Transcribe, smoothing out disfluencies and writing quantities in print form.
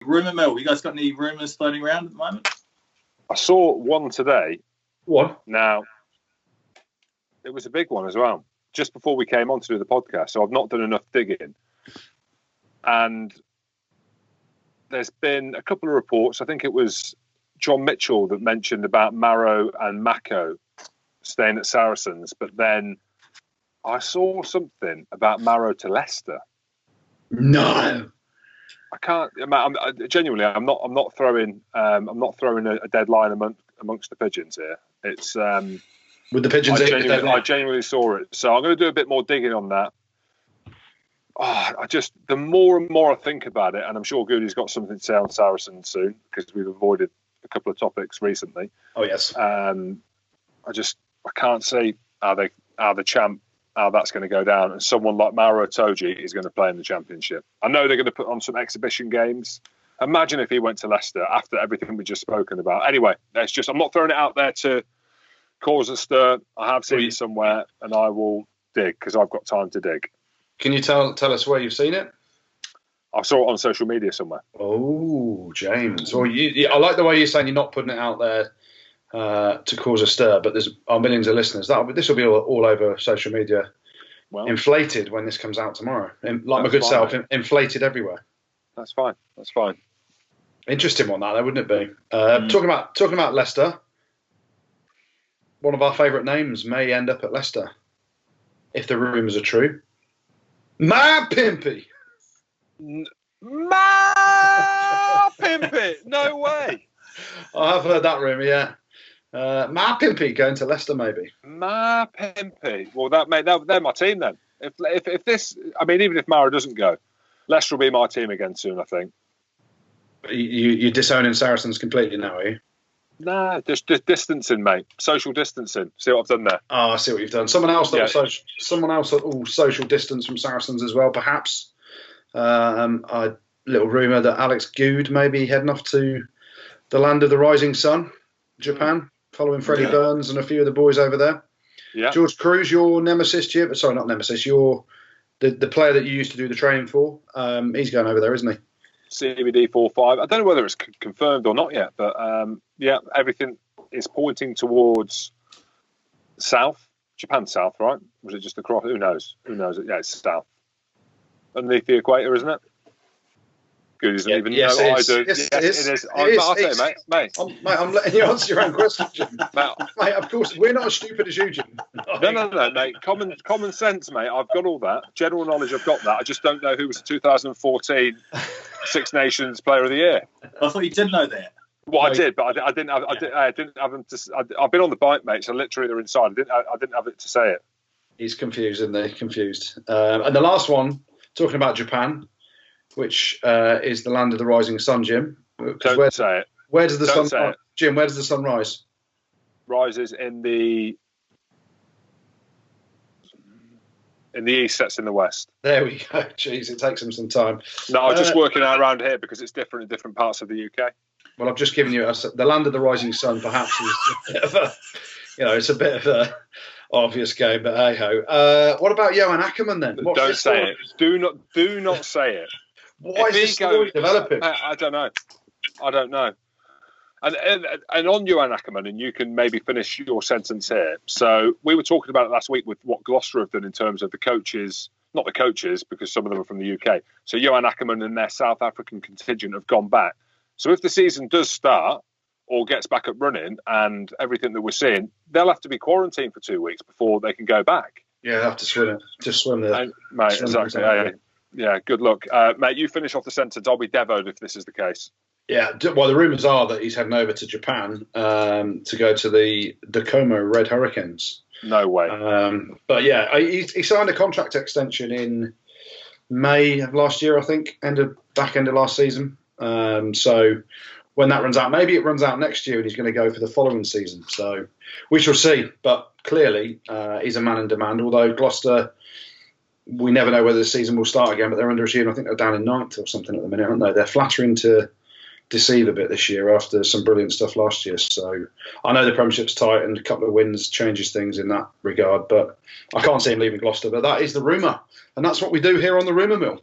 rumour mill. You guys got any rumours floating around at the moment? I saw one today. What? Now, it was a big one as well, just before we came on to do the podcast. So I've not done enough digging. And there's been a couple of reports. I think it was John Mitchell that mentioned about Maro and Mako staying at Saracens. But then I saw something about Maro to Leicester. No. I can't. Genuinely, I'm not throwing a deadline amongst the pigeons here. It's with the pigeons. I genuinely saw it, so I'm going to do a bit more digging on that. The more and more I think about it, and I'm sure Goodey's got something to say on Saracens soon because we've avoided a couple of topics recently. Oh yes. I can't see how the champ. How that's going to go down, and someone like Maro Itoje is going to play in the Championship. I know they're going to put on some exhibition games. Imagine if he went to Leicester after everything we've just spoken about. Anyway, I'm not throwing it out there to cause a stir. I have seen it somewhere, and I will dig because I've got time to dig. Can you tell us where you've seen it? I saw it on social media somewhere. Oh, James. Well, I like the way you're saying you're not putting it out there to cause a stir, but there's millions of listeners. This will be all over social media, inflated when this comes out tomorrow. Like my good self, inflated everywhere. That's fine. Interesting one, that wouldn't it be? Talking about Leicester, one of our favourite names may end up at Leicester if the rumours are true. Ma Pimpy. Ma Pimpy. No way. I have heard that rumour, yeah. Ma Pimpy going to Leicester, maybe. Ma Pimpy. Well, they're my team then. If this, even if Maro doesn't go, Leicester will be my team again soon, I think. You're disowning Saracens completely now, are you? Nah, just distancing, mate. Social distancing. See what I've done there? Oh, I see what you've done. Someone else that will social distance from Saracens as well, perhaps. A little rumour that Alex Good may be heading off to the land of the rising sun, Japan, following Freddie Burns and a few of the boys over there. Yeah. George Cruz, your nemesis, sorry, not nemesis, the player that you used to do the training for. He's going over there, isn't he? CBD 4-5. I don't know whether it's confirmed or not yet, but everything is pointing towards south, Japan south, right? Was it just across? Who knows? Yeah, it's south. Underneath the equator, isn't it? Good, doesn't even know what I do. Yes, it is. I'll say, mate. I'm letting you answer your own question, Jim. Mate, of course, we're not as stupid as you, Jim. No, mate. Common sense, mate. I've got all that. General knowledge, I've got that. I just don't know who was the 2014 Six Nations Player of the Year. I thought you did know that. Well, I did, but I didn't have them to. I've been on the bike, mate. So literally, they're inside. I didn't have it to say it. He's confused, isn't he? Confused. And the last one, talking about Japan, which is the land of the rising sun, Jim. Don't say it. Where does the sun rise? Jim, where does the sun rise? Rises in the east, sets in the west. There we go. Jeez, it takes them some time. No, I'm just working out around here because it's different in different parts of the UK. Well, I've just given you the land of the rising sun. Perhaps is a bit of a, it's a bit of a obvious game, but hey ho. What about Johan Ackermann then? Don't say it. Do not say it. Why is this story developing? I don't know. And on Johan Ackermann, and you can maybe finish your sentence here. So we were talking about it last week with what Gloucester have done in terms of the coaches, not the coaches, because some of them are from the UK. So Johan Ackermann and their South African contingent have gone back. So if the season does start or gets back up running and everything that we're seeing, they'll have to be quarantined for 2 weeks before they can go back. Yeah, they'll have to swim it. Just swim there. Mate, exactly. Yeah, good luck. Mate, you finish off the sentence. I'll be devoed if this is the case. Yeah, well, the rumours are that he's heading over to Japan to go to the Como Red Hurricanes. No way. But yeah, he signed a contract extension in May of last year, I think, back end of last season. So when that runs out, maybe it runs out next year and he's going to go for the following season. So we shall see. But clearly, he's a man in demand, although Gloucester, we never know whether the season will start again, but they're underachieving. I think they're down in 9th or something at the minute, aren't they? They're flattering to deceive a bit this year after some brilliant stuff last year. So I know the Premiership's tight and a couple of wins changes things in that regard, but I can't see him leaving Gloucester. But that is the rumour, and that's what we do here on the Rumour Mill.